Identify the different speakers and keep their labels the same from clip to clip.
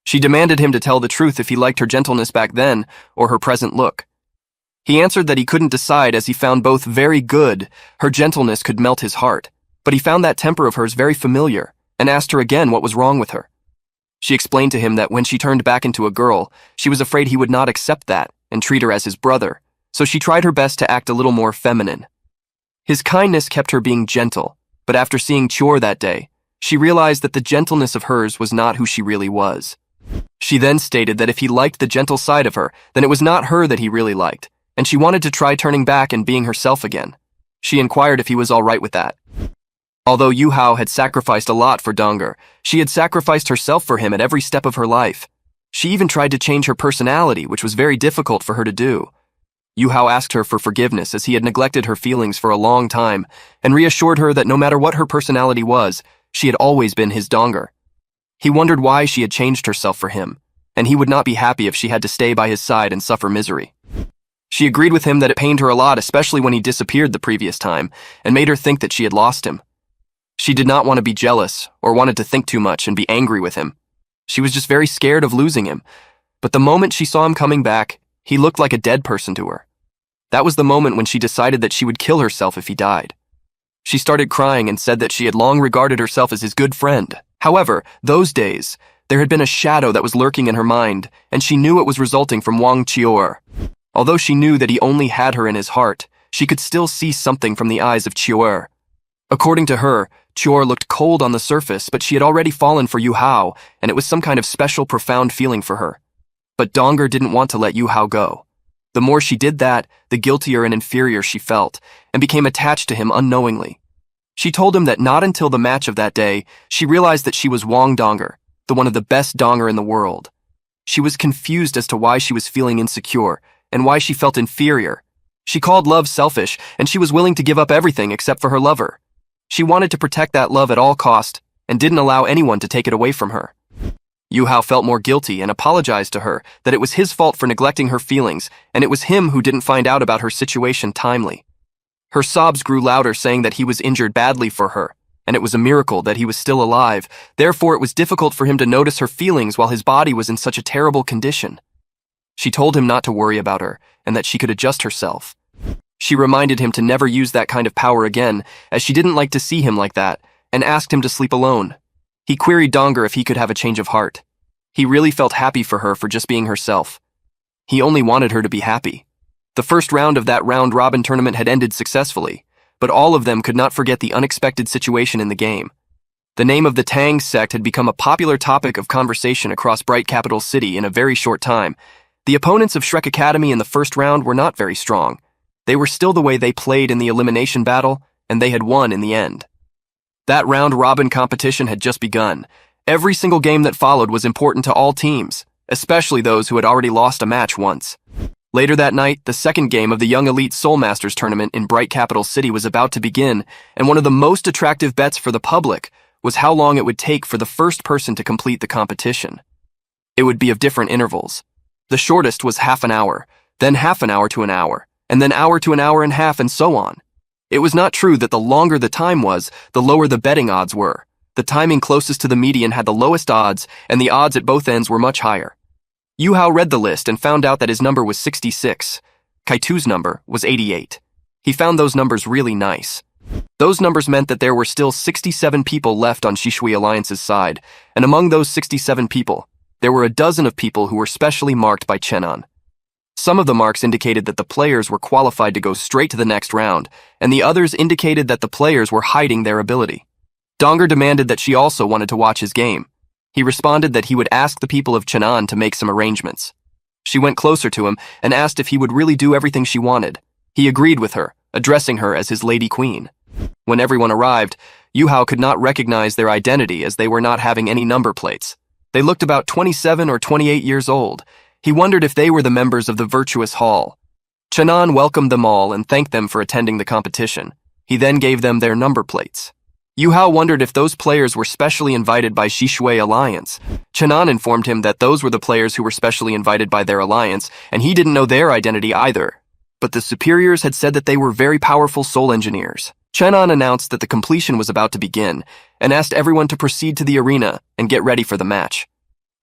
Speaker 1: She demanded him to tell the truth if he liked her gentleness back then or her present look. He answered that he couldn't decide as he found both very good. Her gentleness could melt his heart, but he found that temper of hers very familiar and asked her again what was wrong with her. She explained to him that when she turned back into a girl, she was afraid he would not accept that and treat her as his brother, so she tried her best to act a little more feminine. His kindness kept her being gentle, but after seeing Chor that day, she realized that the gentleness of hers was not who she really was. She then stated that if he liked the gentle side of her, then it was not her that he really liked, and she wanted to try turning back and being herself again. She inquired if he was all right with that. Although Yuhao had sacrificed a lot for Donger, she had sacrificed herself for him at every step of her life. She even tried to change her personality, which was very difficult for her to do. Yuhao asked her for forgiveness as he had neglected her feelings for a long time and reassured her that no matter what her personality was, she had always been his Donger. He wondered why she had changed herself for him, and he would not be happy if she had to stay by his side and suffer misery. She agreed with him that it pained her a lot, especially when he disappeared the previous time, and made her think that she had lost him. She did not want to be jealous or wanted to think too much and be angry with him. She was just very scared of losing him, but the moment she saw him coming back, he looked like a dead person to her. That was the moment when she decided that she would kill herself if he died. She started crying and said that she had long regarded herself as his good friend. However, those days, there had been a shadow that was lurking in her mind, and she knew it was resulting from Wang Chior. Although she knew that he only had her in his heart, she could still see something from the eyes of Chior. According to her, Chior looked cold on the surface, but she had already fallen for Yuhao, and it was some kind of special, profound feeling for her. But Donger didn't want to let Yuhao go. The more she did that, the guiltier and inferior she felt, and became attached to him unknowingly. She told him that not until the match of that day, she realized that she was Wang Donger, the one of the best Donger in the world. She was confused as to why she was feeling insecure, and why she felt inferior. She called love selfish, and she was willing to give up everything except for her lover. She wanted to protect that love at all cost, and didn't allow anyone to take it away from her. Yuhao felt more guilty and apologized to her that it was his fault for neglecting her feelings, and it was him who didn't find out about her situation timely. Her sobs grew louder, saying that he was injured badly for her, and it was a miracle that he was still alive. Therefore, it was difficult for him to notice her feelings while his body was in such a terrible condition. She told him not to worry about her, and that she could adjust herself. She reminded him to never use that kind of power again, as she didn't like to see him like that, and asked him to sleep alone. He queried Donger if he could have a change of heart. He really felt happy for her for just being herself. He only wanted her to be happy. The first round of that round-robin tournament had ended successfully, but all of them could not forget the unexpected situation in the game. The name of the Tang sect had become a popular topic of conversation across Bright Capital City in a very short time. The opponents of Shrek Academy in the first round were not very strong. They were still the way they played in the elimination battle, and they had won in the end. That round-robin competition had just begun. Every single game that followed was important to all teams, especially those who had already lost a match once. Later that night, the second game of the Young Elite Soul Masters tournament in Bright Capital City was about to begin, and one of the most attractive bets for the public was how long it would take for the first person to complete the competition. It would be of different intervals. The shortest was half an hour, then half an hour to an hour, and then hour to an hour and a half, and so on. It was not true that the longer the time was, the lower the betting odds were. The timing closest to the median had the lowest odds, and the odds at both ends were much higher. Yuhao read the list and found out that his number was 66. Kaitu's number was 88. He found those numbers really nice. Those numbers meant that there were still 67 people left on Shishui Alliance's side, and among those 67 people, there were a dozen of people who were specially marked by Chenan. Some of the marks indicated that the players were qualified to go straight to the next round, and the others indicated that the players were hiding their ability. Donger demanded that she also wanted to watch his game. He responded that he would ask the people of Chenan to make some arrangements. She went closer to him and asked if he would really do everything she wanted. He agreed with her, addressing her as his Lady Queen. When everyone arrived, Yuhao could not recognize their identity as they were not having any number plates. They looked about 27 or 28 years old. He wondered if they were the members of the Virtuous Hall. Chenan welcomed them all and thanked them for attending the competition. He then gave them their number plates. Yuhao wondered if those players were specially invited by Shishui Alliance. Chenan informed him that those were the players who were specially invited by their alliance, and he didn't know their identity either. But the superiors had said that they were very powerful soul engineers. Chenan announced that the completion was about to begin, and asked everyone to proceed to the arena and get ready for the match.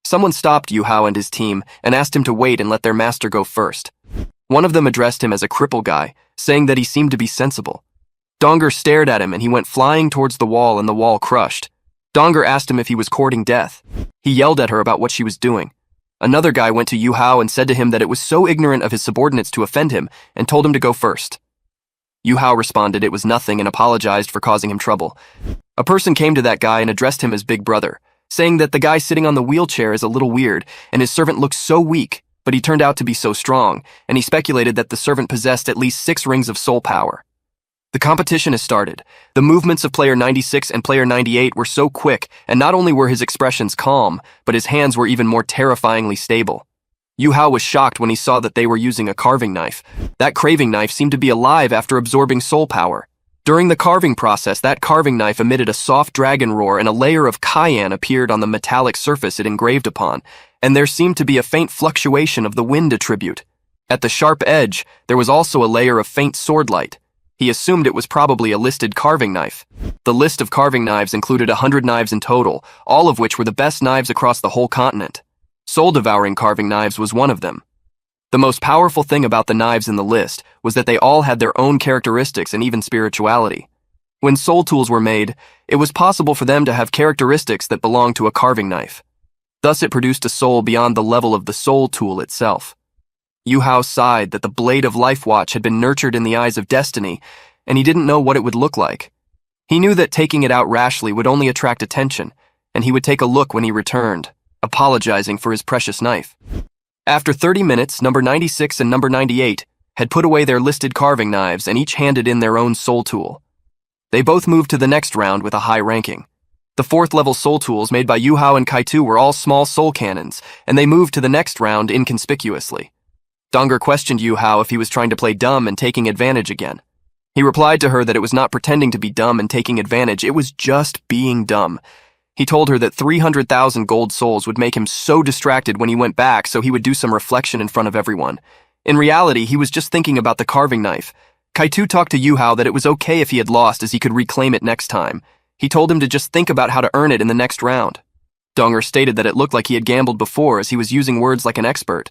Speaker 1: Someone stopped Yuhao and his team and asked him to wait and let their master go first. One of them addressed him as a cripple guy, saying that he seemed to be sensible. Donger stared at him and he went flying towards the wall and the wall crushed. Donger asked him if he was courting death. He yelled at her about what she was doing. Another guy went to Yuhao and said to him that it was so ignorant of his subordinates to offend him and told him to go first. Yuhao responded it was nothing and apologized for causing him trouble. A person came to that guy and addressed him as Big Brother, saying that the guy sitting on the wheelchair is a little weird and his servant looks so weak, but he turned out to be so strong, and he speculated that the servant possessed at least 6 rings of soul power. The competition has started. The movements of player 96 and player 98 were so quick, and not only were his expressions calm, but his hands were even more terrifyingly stable. Yuhao was shocked when he saw that they were using a carving knife. That carving knife seemed to be alive after absorbing soul power. During the carving process, that carving knife emitted a soft dragon roar and a layer of cayenne appeared on the metallic surface it engraved upon, and there seemed to be a faint fluctuation of the wind attribute. At the sharp edge, there was also a layer of faint sword light. He assumed it was probably a listed carving knife. The list of carving knives included 100 knives in total, all of which were the best knives across the whole continent. Soul-devouring carving knives was one of them. The most powerful thing about the knives in the list was that they all had their own characteristics and even spirituality. When soul tools were made, it was possible for them to have characteristics that belonged to a carving knife. Thus it produced a soul beyond the level of the soul tool itself. Yuhao sighed that the blade of Life Watch had been nurtured in the eyes of destiny, and he didn't know what it would look like. He knew that taking it out rashly would only attract attention, and he would take a look when he returned, apologizing for his precious knife. After 30 minutes, number 96 and number 98 had put away their listed carving knives and each handed in their own soul tool. They both moved to the next round with a high ranking. The 4th-level soul tools made by Yuhao and Kaitu were all small soul cannons, and they moved to the next round inconspicuously. Donger questioned Yuhao if he was trying to play dumb and taking advantage again. He replied to her that it was not pretending to be dumb and taking advantage, it was just being dumb. He told her that 300,000 gold souls would make him so distracted when he went back, so he would do some reflection in front of everyone. In reality, he was just thinking about the carving knife. Kaitu talked to Yuhao that it was okay if he had lost as he could reclaim it next time. He told him to just think about how to earn it in the next round. Donger stated that it looked like he had gambled before as he was using words like an expert.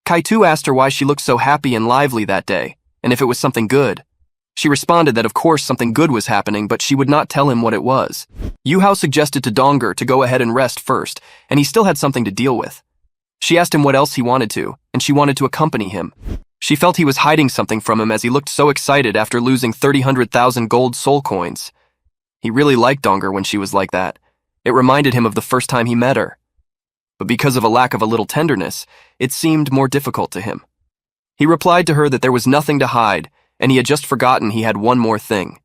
Speaker 1: Kaitu asked her why she looked so happy and lively that day, and if it was something good. She responded that of course something good was happening, but she would not tell him what it was. Yuhao suggested to Donger to go ahead and rest first, and he still had something to deal with. She asked him what else he wanted to, and she wanted to accompany him. She felt he was hiding something from him as he looked so excited after losing 300,000 gold soul coins. He really liked Donger when she was like that. It reminded him of the first time he met her. But because of a lack of a little tenderness, it seemed more difficult to him. He replied to her that there was nothing to hide, and he had just forgotten he had one more thing.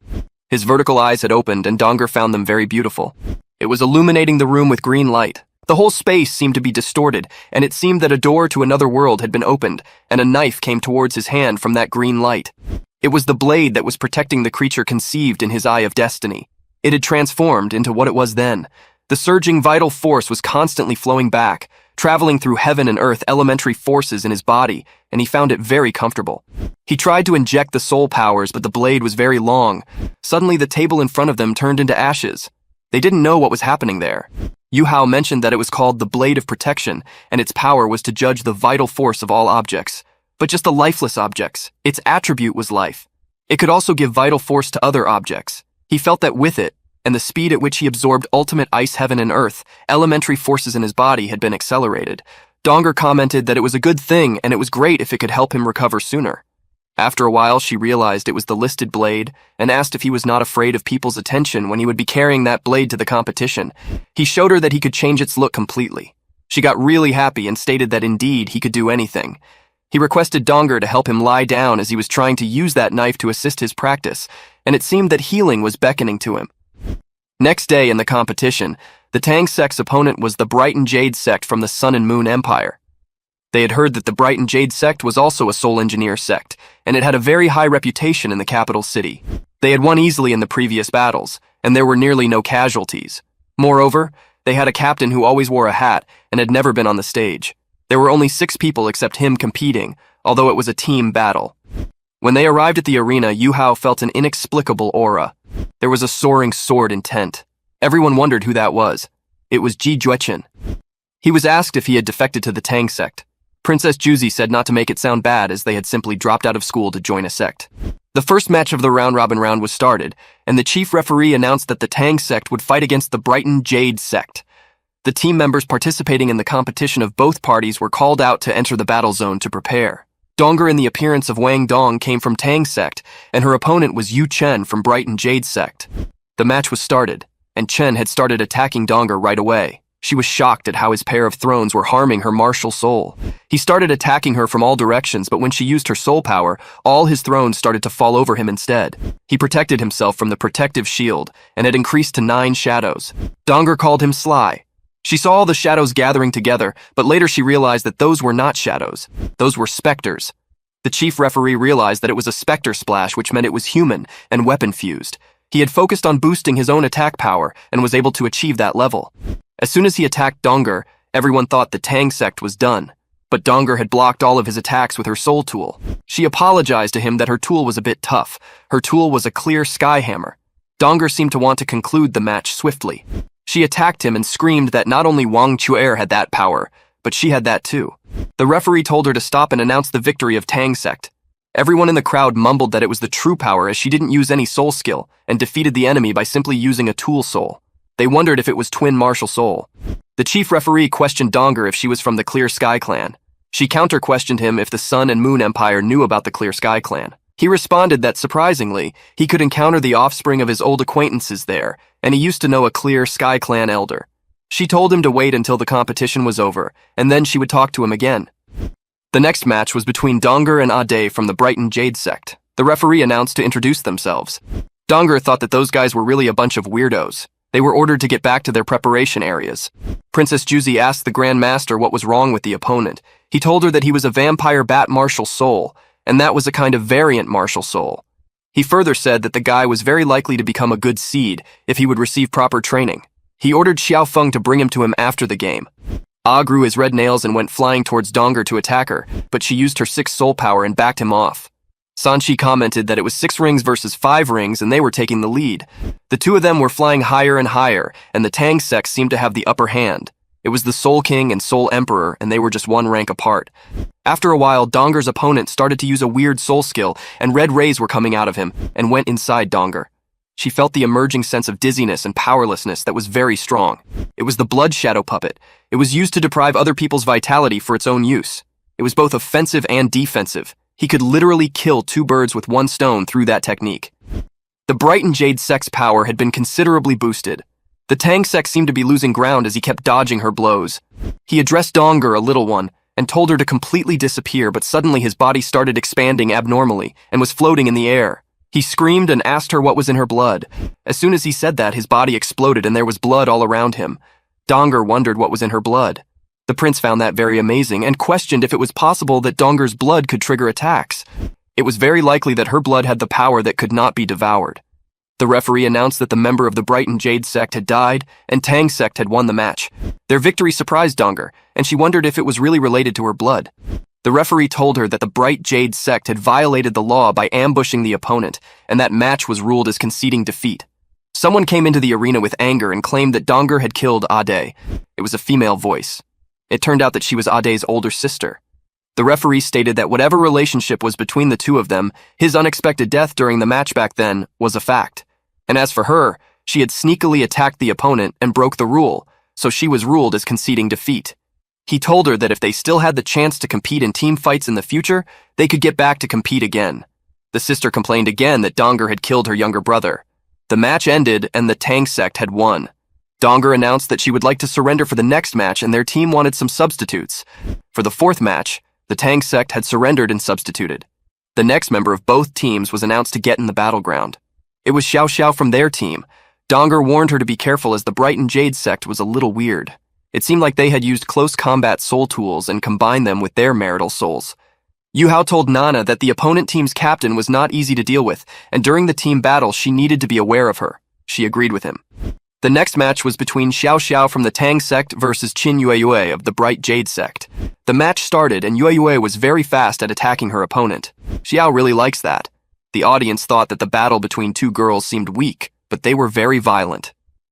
Speaker 1: His vertical eyes had opened, and Donger found them very beautiful. It was illuminating the room with green light. The whole space seemed to be distorted, and it seemed that a door to another world had been opened, and a knife came towards his hand from that green light. It was the blade that was protecting the creature conceived in his eye of destiny. It had transformed into what it was then. The surging vital force was constantly flowing back, traveling through heaven and earth elementary forces in his body, and he found it very comfortable. He tried to inject the soul powers, but the blade was very long. Suddenly the table in front of them turned into ashes. They didn't know what was happening there. Yuhao mentioned that it was called the Blade of Protection, and its power was to judge the vital force of all objects, but just the lifeless objects. Its attribute was life. It could also give vital force to other objects. He felt that with it, and the speed at which he absorbed ultimate ice heaven and earth, elementary forces in his body had been accelerated. Donger commented that it was a good thing and it was great if it could help him recover sooner. After a while, she realized it was the listed blade and asked if he was not afraid of people's attention when he would be carrying that blade to the competition. He showed her that he could change its look completely. She got really happy and stated that indeed he could do anything. He requested Donger to help him lie down as he was trying to use that knife to assist his practice, and it seemed that healing was beckoning to him. Next day in the competition, the Tang sect's opponent was the Brighten Jade sect from the Sun and Moon Empire. They had heard that the Brighten Jade sect was also a soul engineer sect, and it had a very high reputation in the capital city. They had won easily in the previous battles, and there were nearly no casualties. Moreover, they had a captain who always wore a hat and had never been on the stage. There were only 6 people except him competing, although it was a team battle. When they arrived at the arena, Yuhao felt an inexplicable aura. There was a soaring sword intent. Everyone wondered who that was. It was Ji Juechen. He was asked if he had defected to the Tang sect. Princess Juzi said not to make it sound bad, as they had simply dropped out of school to join a sect. The first match of the round-robin round was started, and the chief referee announced that the Tang sect would fight against the Brighten Jade sect. The team members participating in the competition of both parties were called out to enter the battle zone to prepare. Donger in the appearance of Wang Dong came from Tang sect, and her opponent was Yu Chen from Brighten Jade sect. The match was started, and Chen had started attacking Donger right away. She was shocked at how his pair of thrones were harming her martial soul. He started attacking her from all directions, but when she used her soul power, all his thrones started to fall over him instead. He protected himself from the protective shield, and had increased to 9 shadows. Donger called him sly. She saw all the shadows gathering together, but later she realized that those were not shadows. Those were specters. The chief referee realized that it was a specter splash, which meant it was human and weapon-fused. He had focused on boosting his own attack power and was able to achieve that level. As soon as he attacked Donger, everyone thought the Tang sect was done. But Donger had blocked all of his attacks with her soul tool. She apologized to him that her tool was a bit tough. Her tool was a clear sky hammer. Donger seemed to want to conclude the match swiftly. She attacked him and screamed that not only Wang Chuer had that power, but she had that too. The referee told her to stop and announce the victory of Tang sect. Everyone in the crowd mumbled that it was the true power, as she didn't use any soul skill and defeated the enemy by simply using a tool soul. They wondered if it was twin martial soul. The chief referee questioned Donger if she was from the Clear Sky clan. She counter-questioned him if the Sun and Moon Empire knew about the Clear Sky clan. He responded that, surprisingly, he could encounter the offspring of his old acquaintances there, and he used to know a Clear Sky clan elder. She told him to wait until the competition was over, and then she would talk to him again. The next match was between Donger and Ade from the Brighten Jade sect. The referee announced to introduce themselves. Donger thought that those guys were really a bunch of weirdos. They were ordered to get back to their preparation areas. Princess Juzi asked the Grand Master what was wrong with the opponent. He told her that he was a vampire bat martial soul, and that was a kind of variant martial soul. He further said that the guy was very likely to become a good seed if he would receive proper training. He ordered Xiao Feng to bring him to him after the game. Ah grew his red nails and went flying towards Donger to attack her, but she used her 6 soul power and backed him off. Sanchi commented that it was 6 rings versus 5 rings and they were taking the lead. The two of them were flying higher and higher, and the Tang sect seemed to have the upper hand. It was the Soul King and Soul Emperor, and they were just 1 rank apart. After a while, Donger's opponent started to use a weird soul skill, and red rays were coming out of him and went inside Donger. She felt the emerging sense of dizziness and powerlessness that was very strong. It was the blood shadow puppet. It was used to deprive other people's vitality for its own use. It was both offensive and defensive. He could literally kill 2 birds with 1 stone through that technique. The Brighten Jade sect's power had been considerably boosted. The Tang sect seemed to be losing ground as he kept dodging her blows. He addressed Donger, a little one, and told her to completely disappear, but suddenly his body started expanding abnormally and was floating in the air. He screamed and asked her what was in her blood. As soon as he said that, his body exploded and there was blood all around him. Donger wondered what was in her blood. The prince found that very amazing and questioned if it was possible that Donger's blood could trigger attacks. It was very likely that her blood had the power that could not be devoured. The referee announced that the member of the Brighten Jade sect had died and Tang sect had won the match. Their victory surprised Donger, and she wondered if it was really related to her blood. The referee told her that the Bright Jade sect had violated the law by ambushing the opponent, and that match was ruled as conceding defeat. Someone came into the arena with anger and claimed that Donger had killed Ade. It was a female voice. It turned out that she was Ade's older sister. The referee stated that whatever relationship was between the two of them, his unexpected death during the match back then was a fact. And as for her, she had sneakily attacked the opponent and broke the rule, so she was ruled as conceding defeat. He told her that if they still had the chance to compete in team fights in the future, they could get back to compete again. The sister complained again that Donger had killed her younger brother. The match ended and the Tang sect had won. Donger announced that she would like to surrender for the next match and their team wanted some substitutes. For the 4th match, the Tang sect had surrendered and substituted. The next member of both teams was announced to get in the battleground. It was Xiao Xiao from their team. Donger warned her to be careful as the Brighten Jade sect was a little weird. It seemed like they had used close combat soul tools and combined them with their marital souls. Yuhao told Nana that the opponent team's captain was not easy to deal with, and during the team battle she needed to be aware of her. She agreed with him. The next match was between Xiao Xiao from the Tang sect versus Qin Yueyue of the Bright Jade sect. The match started and Yueyue was very fast at attacking her opponent. Xiao really likes that. The audience thought that the battle between 2 girls seemed weak, but they were very violent.